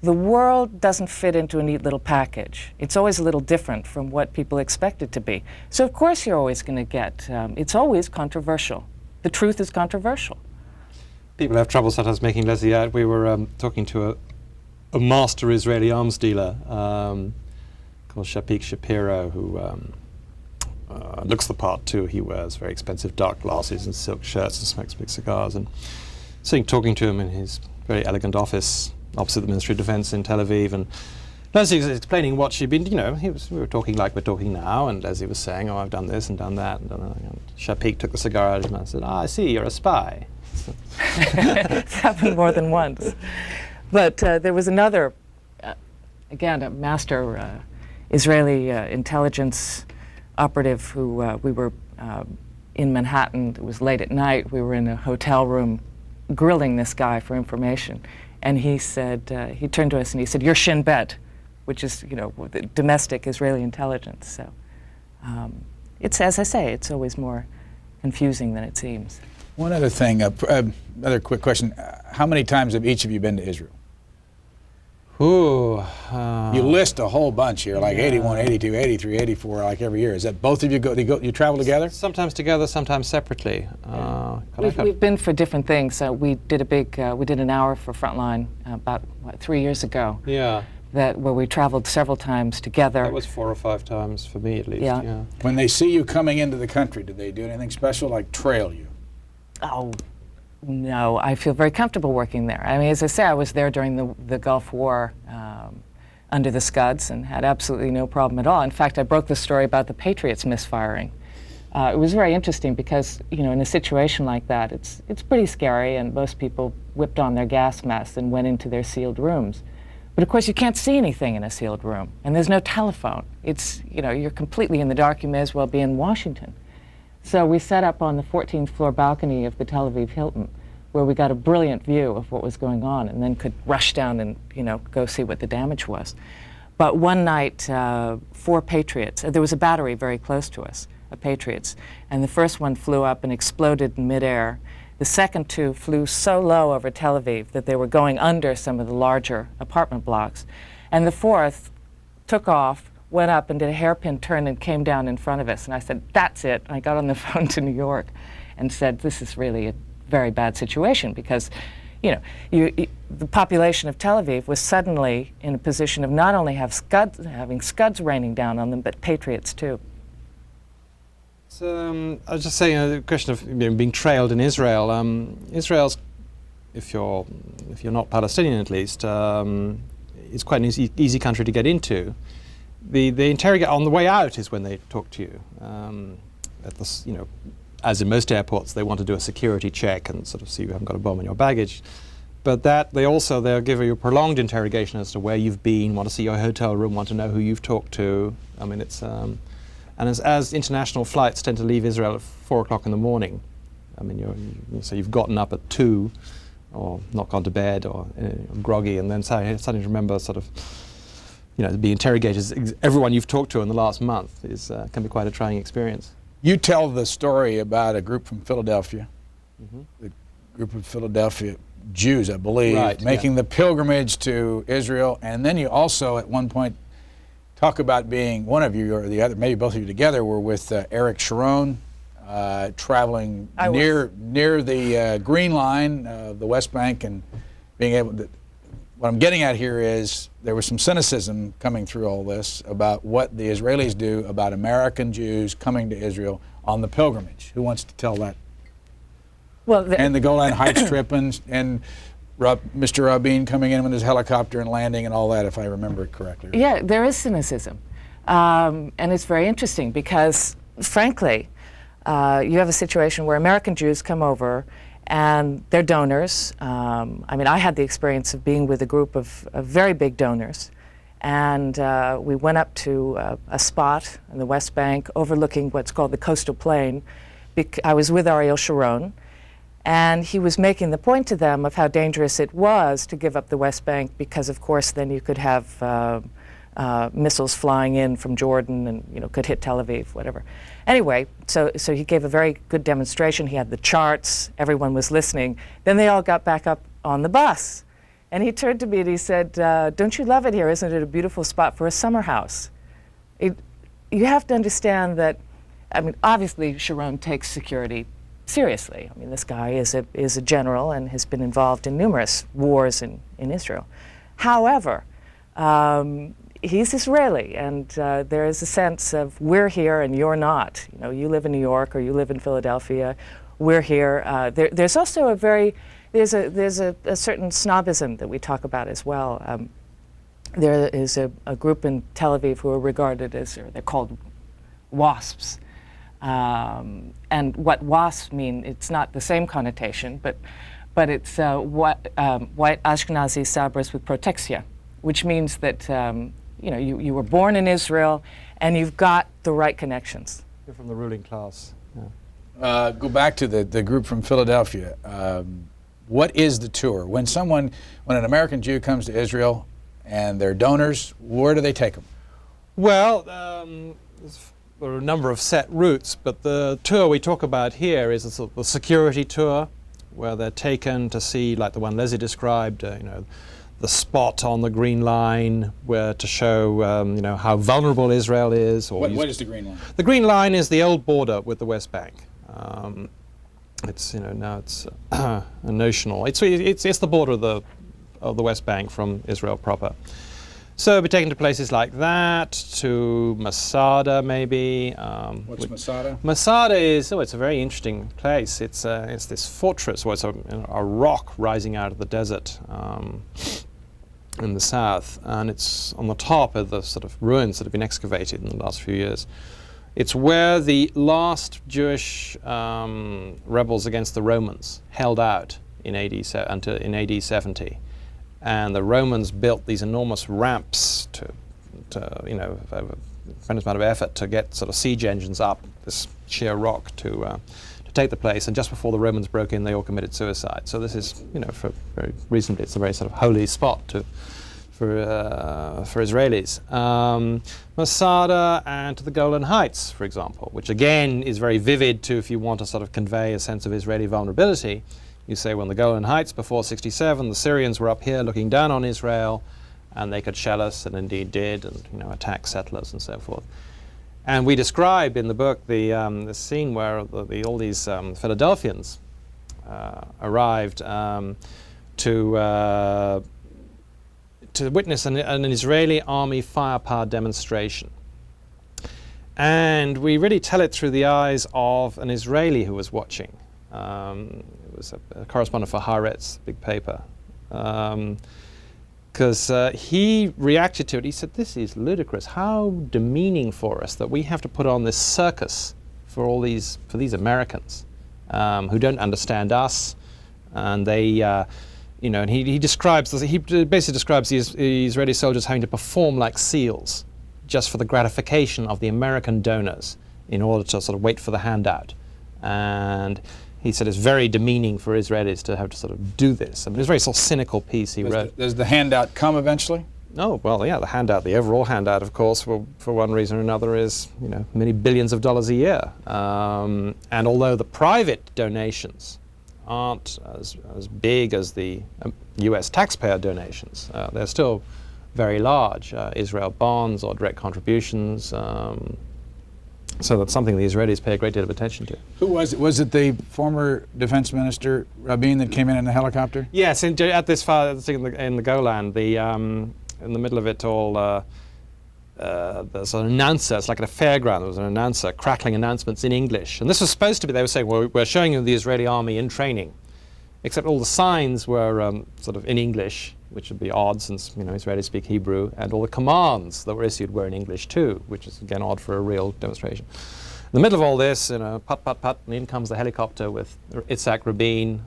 the world doesn't fit into a neat little package. It's always a little different from what people expect it to be. So of course you're always going to get, it's always controversial. The truth is controversial. People have trouble sometimes making Leslie out. We were talking to a master Israeli arms dealer, called Shapiro, who looks the part too. He wears very expensive dark glasses and silk shirts and smokes big cigars. And talking to him in his very elegant office opposite the Ministry of Defense in Tel Aviv, and Leslie was explaining what she'd been. We were talking like we're talking now, and Leslie was saying, "Oh, I've done this and done that." And Shapik took the cigar out of his mouth and said, "Ah, I see, you're a spy." It's happened more than once. But there was another, again, a master Israeli intelligence operative who we were in Manhattan. It was late at night. We were in a hotel room grilling this guy for information. And he said, he turned to us and he said, "You're Shin Bet," which is, the domestic Israeli intelligence. So it's, as I say, it's always more confusing than it seems. One other thing, another quick question. How many times have each of you been to Israel? Ooh, you list a whole bunch here, like 81, 82, 83, 84, like every year. Is that both of you you travel together? Sometimes together, sometimes separately. We've been for different things. We did we did an hour for Frontline about 3 years ago. Yeah. Where we traveled several times together. That was 4 or 5 times for me, at least. Yeah. When they see you coming into the country, do they do anything special, like trail you? Oh, no, I feel very comfortable working there. I mean, as I say, I was there during the Gulf War under the Scuds and had absolutely no problem at all. In fact, I broke the story about the Patriots misfiring. It was very interesting because, in a situation like that, it's pretty scary, and most people whipped on their gas masks and went into their sealed rooms. But of course, you can't see anything in a sealed room, and there's no telephone. It's, you're completely in the dark. You may as well be in Washington. So we set up on the 14th floor balcony of the Tel Aviv Hilton, where we got a brilliant view of what was going on, and then could rush down and go see what the damage was. But one night, 4 Patriots, there was a battery very close to us, of Patriots. And the first one flew up and exploded in midair. The second two flew so low over Tel Aviv that they were going under some of the larger apartment blocks. And the fourth took off, went up and did a hairpin turn and came down in front of us. And I said, that's it. And I got on the phone to New York and said, this is really a very bad situation, because the population of Tel Aviv was suddenly in a position of not only having Scuds raining down on them, but Patriots too. So, I was just saying, the question of being trailed in Israel. Israel's, if you're not Palestinian at least, it's quite an easy country to get into. The interrogate on the way out is when they talk to you. At the, as in most airports, they want to do a security check and sort of see you haven't got a bomb in your baggage. But they'll give you a prolonged interrogation as to where you've been, want to see your hotel room, want to know who you've talked to. I mean, it's and as international flights tend to leave Israel at 4 o'clock in the morning. I mean, so you've gotten up at 2, or not gone to bed, or groggy, and then suddenly remember sort of, being interrogated. Everyone you've talked to in the last month can be quite a trying experience. You tell the story about a group from Philadelphia, the group of Philadelphia Jews, I believe, making the pilgrimage to Israel, and then you also at one point talk about being, one of you or the other, maybe both of you together, were with Eric Sharon, traveling near the Green Line of the West Bank, and being able to. What I'm getting at here is there was some cynicism coming through all this about what the Israelis do about American Jews coming to Israel on the pilgrimage. Who wants to tell that? Well, and the Golan Heights trip and Mr. Rabin coming in with his helicopter and landing and all that, if I remember it correctly. Yeah, there is cynicism. And it's very interesting because, frankly, you have a situation where American Jews come over and they're donors. I mean, I had the experience of being with a group of very big donors, and we went up to a spot in the West Bank overlooking what's called the coastal plain. I was with Ariel Sharon, and he was making the point to them of how dangerous it was to give up the West Bank because, of course, then you could have missiles flying in from Jordan and could hit Tel Aviv, whatever. Anyway, so he gave a very good demonstration. He had the charts. Everyone was listening. Then they all got back up on the bus. And he turned to me and he said, don't you love it here? Isn't it a beautiful spot for a summer house? You have to understand that, I mean, obviously Sharon takes security seriously. I mean, this guy is a general and has been involved in numerous wars in Israel. However, he's Israeli, and there is a sense of we're here and you're not. You live in New York or you live in Philadelphia, we're here. There's also there's a certain snobism that we talk about as well. There is a group in Tel Aviv who are regarded as, or they're called WASPs. And what WASPs mean, it's not the same connotation, but it's white Ashkenazi Sabras with protexia, which means that you were born in Israel and you've got the right connections. You're from the ruling class. Yeah. Go back to the group from Philadelphia. What is the tour? When an American Jew comes to Israel and they're donors, where do they take them? Well, there are a number of set routes, but the tour we talk about here is a sort of a security tour where they're taken to see, like the one Leslie described, the spot on the Green Line where to show how vulnerable Israel is. What is the Green Line? The Green Line is the old border with the West Bank. It's now it's a notional. It's the border of the West Bank from Israel proper. So we'll be taken to places like that, to Masada maybe. What's Masada? Masada is it's a very interesting place. It's this fortress, it's a rock rising out of the desert in the south, and it's on the top of the sort of ruins that have been excavated in the last few years. It's where the last Jewish rebels against the Romans held out in AD 70. And the Romans built these enormous ramps to a tremendous amount of effort to get sort of siege engines up this sheer rock to take the place. And just before the Romans broke in, they all committed suicide. So this is, for very reasonably, it's a very sort of holy spot Israelis. Masada and to the Golan Heights, for example, which again is very vivid to, if you want to sort of convey a sense of Israeli vulnerability. You say, when the Golan Heights before 67, the Syrians were up here looking down on Israel, and they could shell us, and indeed did, and attack settlers and so forth. And we describe in the book the scene where all these Philadelphians arrived to witness an Israeli army firepower demonstration. And we really tell it through the eyes of an Israeli who was watching. It was a correspondent for Haaretz, big paper. Because he reacted to it. He said, "This is ludicrous. How demeaning for us that we have to put on this circus for these Americans who don't understand us." And they, and he basically describes the Israeli soldiers having to perform like seals, just for the gratification of the American donors, in order to sort of wait for the handout. And he said it's very demeaning for Israelis to have to sort of do this. I mean, it was a very sort of cynical piece he wrote. Does the handout come eventually? Oh, well, yeah, the overall handout, of course, for one reason or another is, many billions of dollars a year. And although the private donations aren't as big as the U.S. taxpayer donations, they're still very large. Israel bonds or direct contributions. So that's something the Israelis pay a great deal of attention to. Who was it? Was it the former defense minister, Rabin, that came in the helicopter? Yes, at this far in the Golan, in the middle of it all, there's an announcer. It's like at a fairground. There was an announcer crackling announcements in English. And this was supposed to be, they were saying, well, we're showing you the Israeli army in training. Except all the signs were sort of in English, which would be odd since Israelis speak Hebrew, and all the commands that were issued were in English too, which is again odd for a real demonstration. In the middle of all this, put, put, put, and in comes the helicopter with Itzhak Rabin,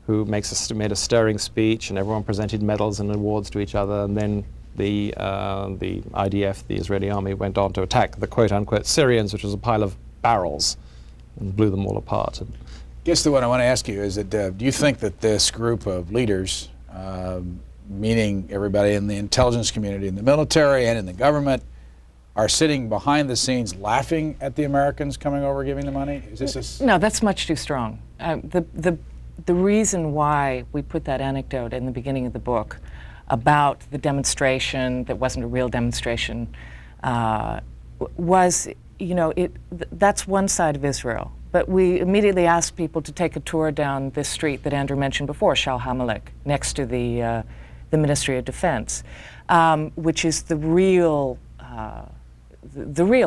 who made a stirring speech, and everyone presented medals and awards to each other, and then the IDF, the Israeli army, went on to attack the quote-unquote Syrians, which was a pile of barrels, and blew them all apart. I guess what I want to ask you is that do you think that this group of leaders, meaning everybody in the intelligence community, in the military, and in the government, are sitting behind the scenes laughing at the Americans coming over giving the money? Is this No, that's much too strong. The reason why we put that anecdote in the beginning of the book about the demonstration that wasn't a real demonstration was, that's one side of Israel. But we immediately asked people to take a tour down this street that Andrew mentioned before, Shal Hamelech, next to the Ministry of Defense, which is the real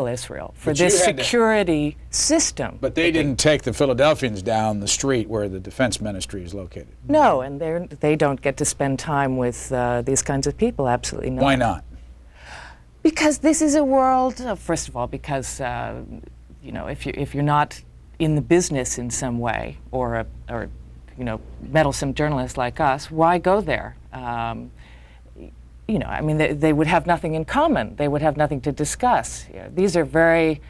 Israel for this security system. But they didn't take the Philadelphians down the street where the defense ministry is located. No, and they don't get to spend time with these kinds of people, absolutely not. Why not? Because this is a world, first of all, because if you're not in the business in some way, or meddlesome journalists like us, why go there? They would have nothing in common. They would have nothing to discuss. These are very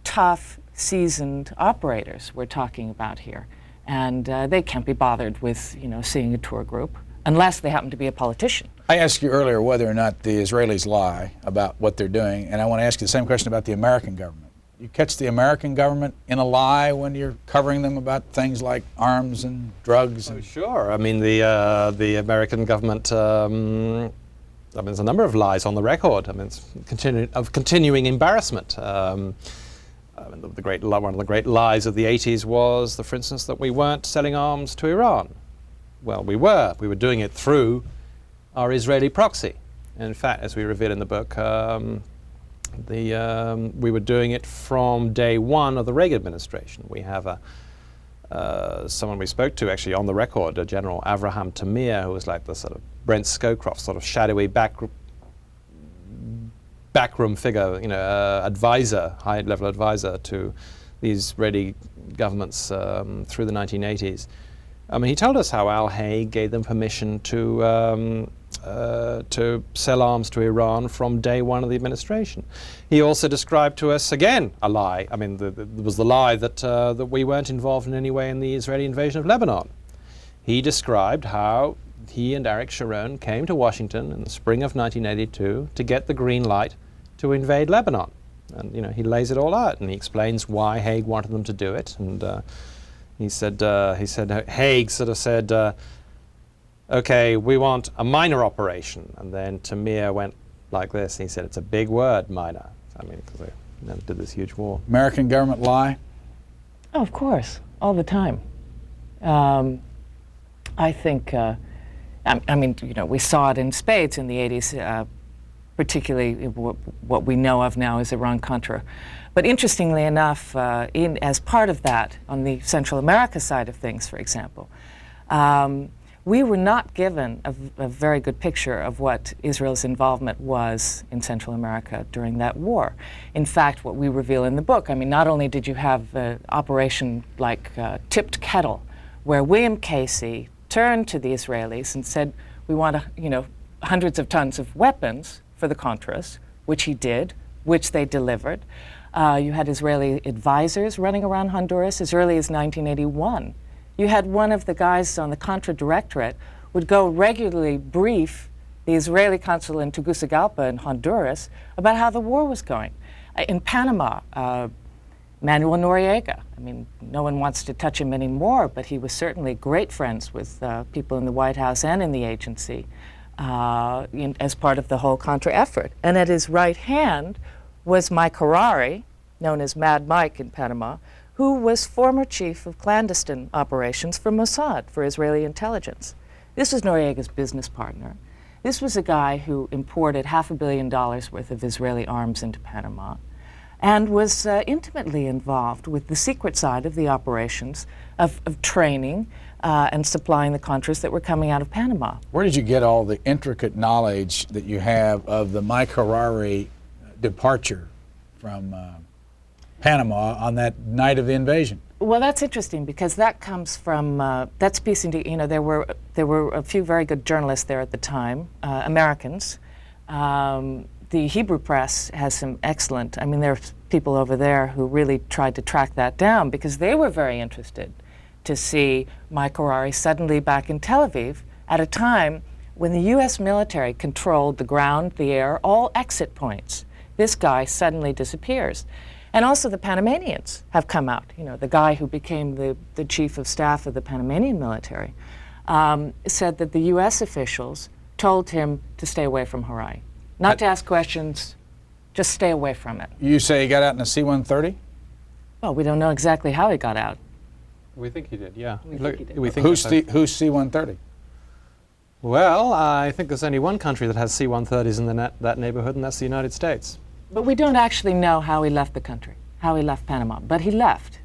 tough, seasoned operators we're talking about here, and they can't be bothered with seeing a tour group unless they happen to be a politician. I asked you earlier whether or not the Israelis lie about what they're doing, and I want to ask you the same question about the American government. You catch the American government in a lie when you're covering them about things like arms and drugs? Oh, sure. I mean, the American government, there's a number of lies on the record. I mean, it's continuing embarrassment. One of the great lies of the 80s was, for instance, that we weren't selling arms to Iran. Well, we were. We were doing it through our Israeli proxy. And in fact, as we reveal in the book, we were doing it from day one of the Reagan administration. We have someone we spoke to actually on the record, General Avraham Tamir, who was like the sort of Brent Scowcroft sort of shadowy backroom figure, advisor, high-level advisor to the Israeli governments through the 1980s. I mean, he told us how Al Haig gave them permission to sell arms to Iran from day one of the administration. He also described to us, again, a lie. I mean, there was the lie that we weren't involved in any way in the Israeli invasion of Lebanon. He described how he and Aric Sharon came to Washington in the spring of 1982 to get the green light to invade Lebanon. And he lays it all out, and he explains why Haig wanted them to do it. And he said Haig sort of said, okay, we want a minor operation. And then Tamir went like this, and he said, it's a big word, minor. I mean, because they did this huge war. American government lie? Oh, of course, all the time. I think, I mean, we saw it in spades in the 80s, particularly what we know of now as Iran-Contra. But interestingly enough, as part of that, on the Central America side of things, for example, we were not given a very good picture of what Israel's involvement was in Central America during that war. In fact, what we reveal in the book, I mean, not only did you have an operation like Tipped Kettle, where William Casey turned to the Israelis and said, we want hundreds of tons of weapons for the Contras, which he did, which they delivered. You had Israeli advisors running around Honduras as early as 1981. You had one of the guys on the Contra Directorate would go regularly brief the Israeli consul in Tegucigalpa in Honduras about how the war was going. In Panama, Manuel Noriega, I mean, no one wants to touch him anymore, but he was certainly great friends with people in the White House and in the agency as part of the whole Contra effort. And at his right hand was Mike Harari, known as Mad Mike in Panama, who was former chief of clandestine operations for Mossad, for Israeli intelligence. This was Noriega's business partner. This was a guy who imported $500 million worth of Israeli arms into Panama and was intimately involved with the secret side of the operations of training and supplying the Contras that were coming out of Panama. Where did you get all the intricate knowledge that you have of the Mike Harari departure from Panama on that night of the invasion? Well, that's interesting because that comes from that's piecing to, there were a few very good journalists there at the time, Americans. The Hebrew press has some excellent, I mean, there are people over there who really tried to track that down because they were very interested to see Mike Harari suddenly back in Tel Aviv at a time when the U.S. military controlled the ground, the air, all exit points. This guy suddenly disappears. And also the Panamanians have come out. The guy who became the chief of staff of the Panamanian military said that the U.S. officials told him to stay away from Harari. Not to ask questions, just stay away from it. You say he got out in a C-130? Well, we don't know exactly how he got out. We think he did, yeah. Who's C-130? Well, I think there's only one country that has C-130s in that neighborhood, and that's the United States. But we don't actually know how he left the country, how he left Panama. But he left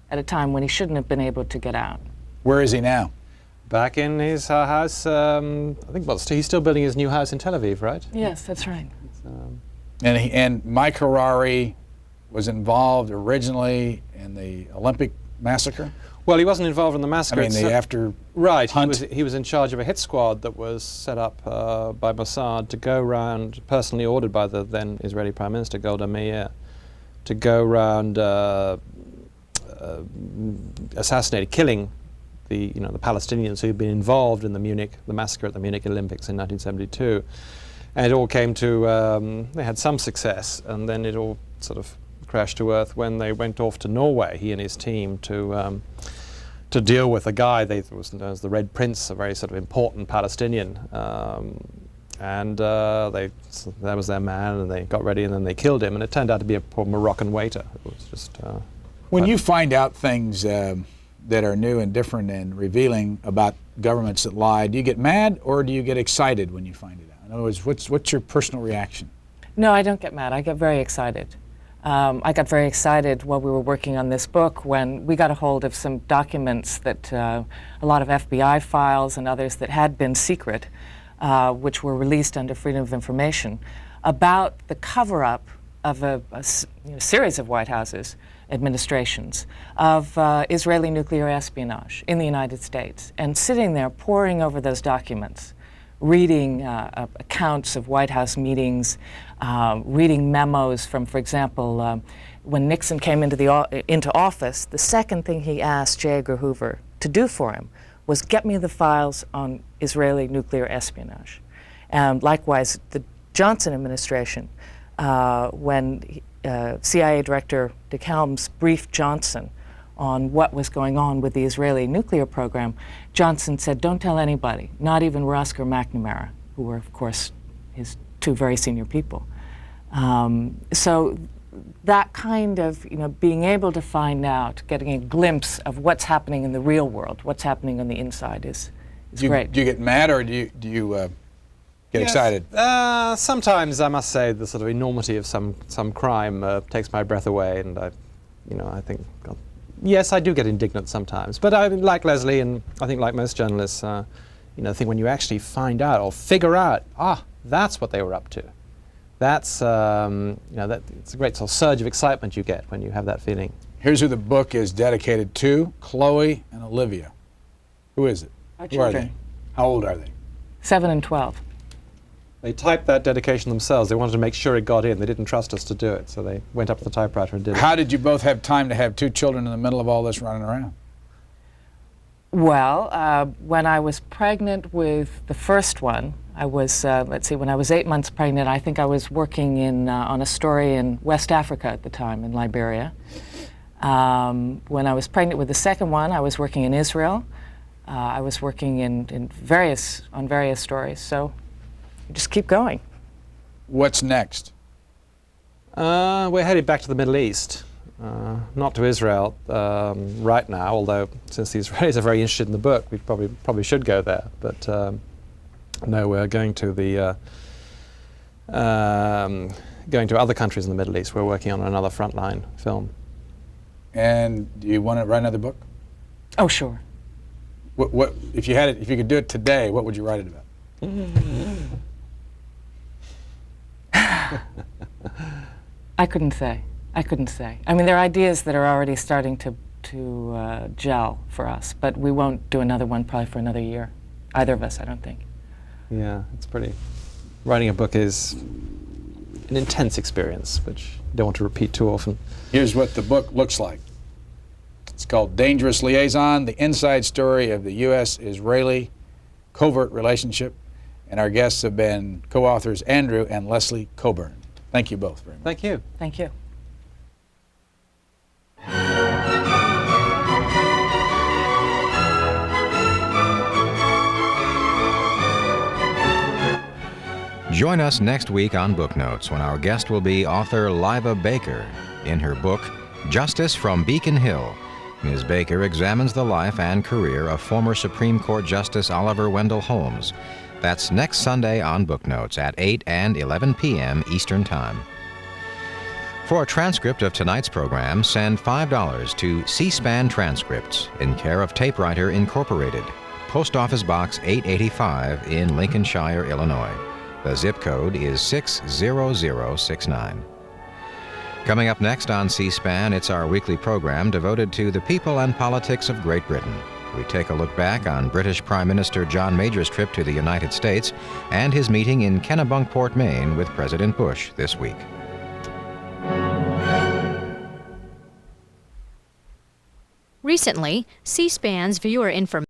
at a time when he shouldn't have been able to get out. Where is he now? Back in his house, I think, well, he's still building his new house in Tel Aviv, right? Yes, that's right. And Mike Harari was involved originally in the Olympic massacre? Well, he wasn't involved in the massacre. I mean, the after right, hunt. He was in charge of a hit squad that was set up by Mossad to go around, personally ordered by the then Israeli Prime Minister Golda Meir, to go around assassinating, killing the Palestinians who'd been involved in the massacre at the Munich Olympics in 1972. And it all came to, they had some success, and then it all sort of crashed to earth when they went off to Norway, he and his team, to deal with a guy that was known as the Red Prince, a very sort of important Palestinian. And that was their man, and they got ready, and then they killed him, and it turned out to be a poor Moroccan waiter. It was just... when you find out things that are new and different and revealing about governments that lie, do you get mad or do you get excited when you find it out? In other words, what's your personal reaction? No, I don't get mad. I get very excited. I got very excited while we were working on this book when we got a hold of some documents that a lot of FBI files and others that had been secret, which were released under Freedom of Information, about the cover-up of a series of White Houses administrations of Israeli nuclear espionage in the United States. And sitting there poring over those documents, reading accounts of White House meetings, reading memos from, for example, when Nixon came into office, the second thing he asked J. Edgar Hoover to do for him was get me the files on Israeli nuclear espionage. Likewise, the Johnson administration, when CIA Director Dick Helms briefed Johnson on what was going on with the Israeli nuclear program, Johnson said, don't tell anybody, not even Rusk or McNamara, who were, of course, his two very senior people. So that kind of, being able to find out, getting a glimpse of what's happening in the real world, what's happening on the inside is great. Do you get mad, or do you get excited? Sometimes, I must say, the sort of enormity of some crime takes my breath away, and I think, yes, I do get indignant sometimes. But I, like Leslie, and I think like most journalists, I think when you actually find out or figure out, that's what they were up to. That's, it's a great sort of surge of excitement you get when you have that feeling. Here's who the book is dedicated to: Chloe and Olivia. Who is it? Our Who are children. they? How old are they? 7 and 12. They typed that dedication themselves. They wanted to make sure it got in. They didn't trust us to do it, so they went up to the typewriter and did it. How did you both have time to have two children in the middle of all this running around? Well, when I was pregnant with the first one, I was, when I was 8 months pregnant, I think I was working on a story in West Africa at the time, in Liberia. When I was pregnant with the second one, I was working in Israel. I was working on various stories, so you just keep going. What's next? We're headed back to the Middle East. Not to Israel right now, although since the Israelis are very interested in the book, we probably should go there. But no, we're going to other countries in the Middle East. We're working on another frontline film. And do you want to write another book? Oh, sure. What if you could do it today? What would you write it about? I couldn't say. I mean, there are ideas that are already starting to gel for us, but we won't do another one probably for another year. Either of us, I don't think. Yeah, it's pretty. Writing a book is an intense experience, which you don't want to repeat too often. Here's what the book looks like. It's called Dangerous Liaison, the inside story of the U.S. Israeli covert relationship. And our guests have been co-authors Andrew and Leslie Cockburn. Thank you both very much. Thank you. Thank you. Join us next week on Booknotes when our guest will be author Liva Baker. In her book, Justice from Beacon Hill, Ms. Baker examines the life and career of former Supreme Court Justice Oliver Wendell Holmes. That's next Sunday on Booknotes at 8 and 11 p.m. Eastern Time. For a transcript of tonight's program, send $5 to C-SPAN Transcripts in care of Tapewriter Incorporated, Post Office Box 885 in Lincolnshire, Illinois. The zip code is 60069. Coming up next on C-SPAN, it's our weekly program devoted to the people and politics of Great Britain. We take a look back on British Prime Minister John Major's trip to the United States and his meeting in Kennebunkport, Maine with President Bush this week. Recently, C-SPAN's viewer information